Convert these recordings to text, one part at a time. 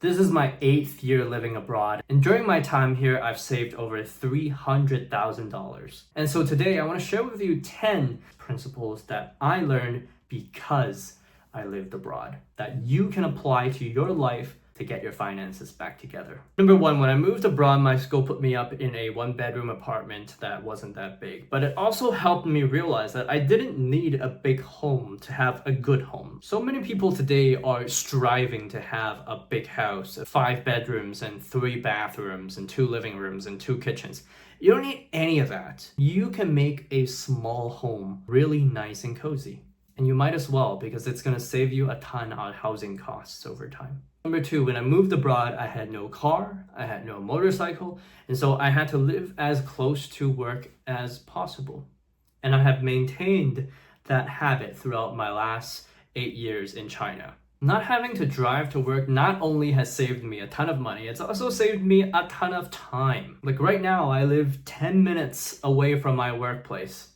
This is my 8th year living abroad, and during my time here, I've saved over $300,000. And so today I want to share with you 10 principles that I learned because I lived abroad, that you can apply to your life to get your finances back together. Number one, when I moved abroad, my school put me up in a 1-bedroom apartment that wasn't that big, but it also helped me realize that I didn't need a big home to have a good home. So many people today are striving to have a big house, 5 bedrooms and 3 bathrooms and 2 living rooms and 2 kitchens. You don't need any of that. You can make a small home really nice and cozy. And you might as well, because it's going to save you a ton on housing costs over time. Number 2, when I moved abroad, I had no car, I had no motorcycle, and so I had to live as close to work as possible. And I have maintained that habit throughout my last 8 years in China. Not having to drive to work not only has saved me a ton of money, it's also saved me a ton of time. Like right now, I live 10 minutes away from my workplace,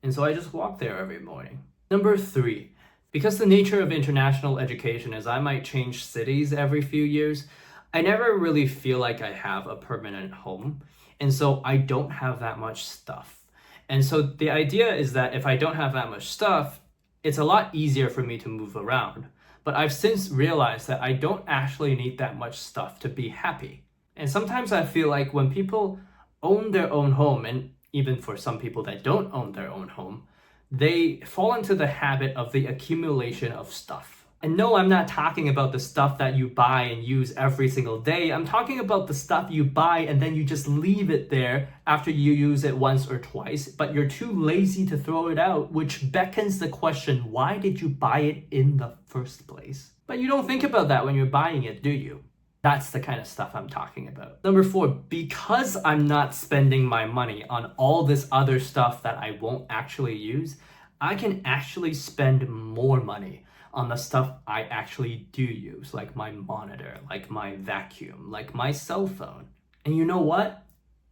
and so I just walk there every morning. Number 3, because the nature of international education is I might change cities every few years, I never really feel like I have a permanent home, and so I don't have that much stuff. And so the idea is that if I don't have that much stuff, it's a lot easier for me to move around. But I've since realized that I don't actually need that much stuff to be happy. And sometimes I feel like when people own their own home, and even for some people that don't own their own home, they fall into the habit of the accumulation of stuff. And no, I'm not talking about the stuff that you buy and use every single day. I'm talking about the stuff you buy and then you just leave it there after you use it once or twice, but you're too lazy to throw it out, which beckons the question, why did you buy it in the first place? But you don't think about that when you're buying it, do you? That's the kind of stuff I'm talking about. Number 4, because I'm not spending my money on all this other stuff that I won't actually use, I can actually spend more money on the stuff I actually do use, like my monitor, like my vacuum, like my cell phone. And you know what?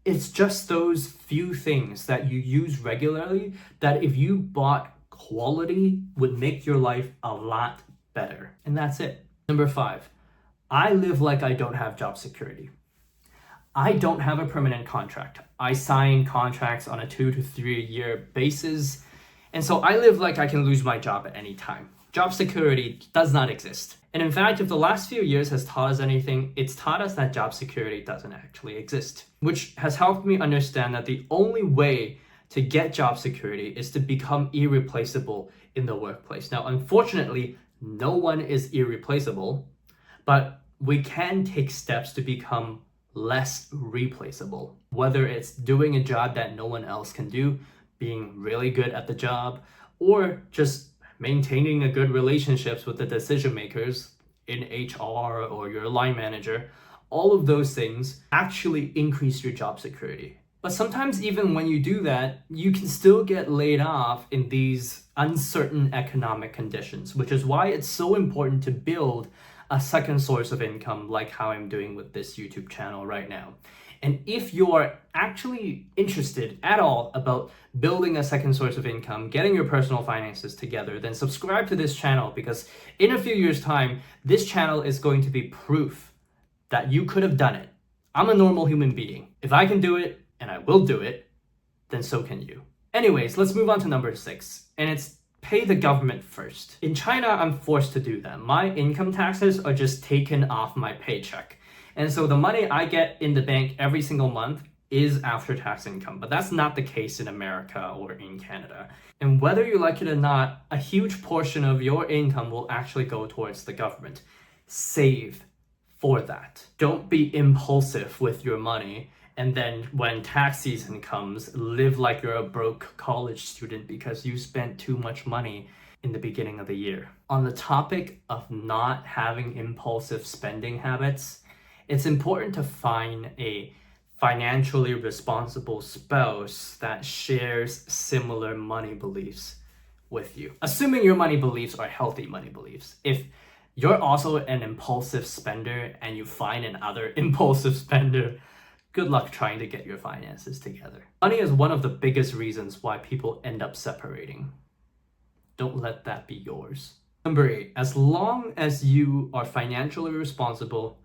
It's just those few things that you use regularly that if you bought quality would make your life a lot better. And that's it. Number 5. I live like I don't have job security. I don't have a permanent contract. I sign contracts on a 2 to 3 year basis. And so I live like I can lose my job at any time. Job security does not exist. And in fact, if the last few years has taught us anything, it's taught us that job security doesn't actually exist, which has helped me understand that the only way to get job security is to become irreplaceable in the workplace. Now, unfortunately, no one is irreplaceable, but we can take steps to become less replaceable, whether it's doing a job that no one else can do, being really good at the job, or just maintaining a good relationships with the decision makers in HR or your line manager. All of those things actually increase your job security. But sometimes even when you do that, you can still get laid off in these uncertain economic conditions, which is why it's so important to build a second source of income like how I'm doing with this YouTube channel right now. And if you're actually interested at all about building a second source of income, getting your personal finances together, then subscribe to this channel, because in a few years' time, this channel is going to be proof that you could have done it. I'm a normal human being. If I can do it, and I will do it, then so can you. Anyways, let's move on to number 6, and it's pay the government first. In China, I'm forced to do that. My income taxes are just taken off my paycheck. And so the money I get in the bank every single month is after-tax income, but that's not the case in America or in Canada. And whether you like it or not, a huge portion of your income will actually go towards the government. Save for that. Don't be impulsive with your money, and then when tax season comes, live like you're a broke college student because you spent too much money in the beginning of the year. On the topic of not having impulsive spending habits, it's important to find a financially responsible spouse that shares similar money beliefs with you. Assuming your money beliefs are healthy money beliefs. If you're also an impulsive spender and you find another impulsive spender, good luck trying to get your finances together. Money is one of the biggest reasons why people end up separating. Don't let that be yours. Number 8, as long as you are financially responsible,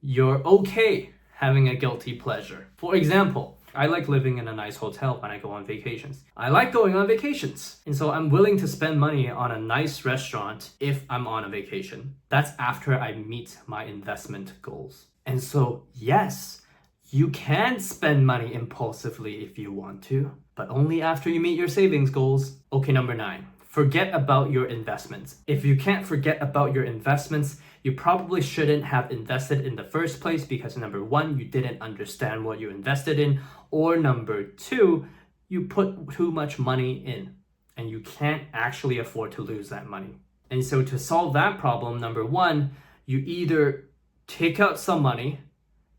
you're okay having a guilty pleasure. For example, I like living in a nice hotel when I go on vacations. I like going on vacations. And so I'm willing to spend money on a nice restaurant if I'm on a vacation. That's after I meet my investment goals. And so, yes, you can spend money impulsively if you want to, but only after you meet your savings goals. Okay, number 9. Forget about your investments. If you can't forget about your investments, you probably shouldn't have invested in the first place because number 1, you didn't understand what you invested in, or number 2, you put too much money in and you can't actually afford to lose that money. And so to solve that problem, number 1, you either take out some money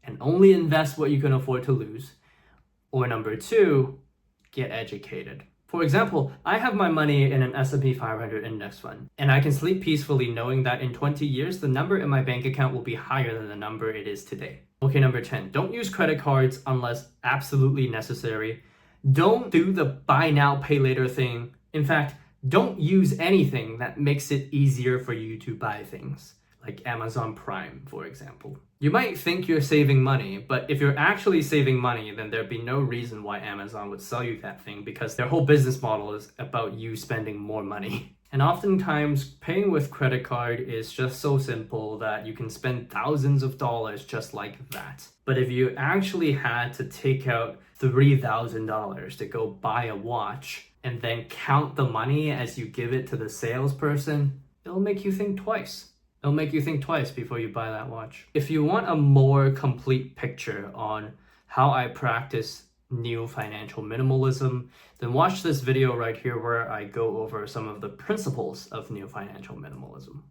and only invest what you can afford to lose, or number 2, get educated. For example, I have my money in an S&P 500 index fund, and I can sleep peacefully knowing that in 20 years, the number in my bank account will be higher than the number it is today. Okay, number 10, don't use credit cards unless absolutely necessary. Don't do the buy now, pay later thing. In fact, don't use anything that makes it easier for you to buy things, like Amazon Prime, for example. You might think you're saving money, but if you're actually saving money, then there'd be no reason why Amazon would sell you that thing because their whole business model is about you spending more money. And oftentimes, paying with credit card is just so simple that you can spend thousands of dollars just like that. But if you actually had to take out $3,000 to go buy a watch and then count the money as you give it to the salesperson, it'll make you think twice. It'll make you think twice before you buy that watch. If you want a more complete picture on how I practice new financial minimalism, then watch this video right here where I go over some of the principles of new financial minimalism.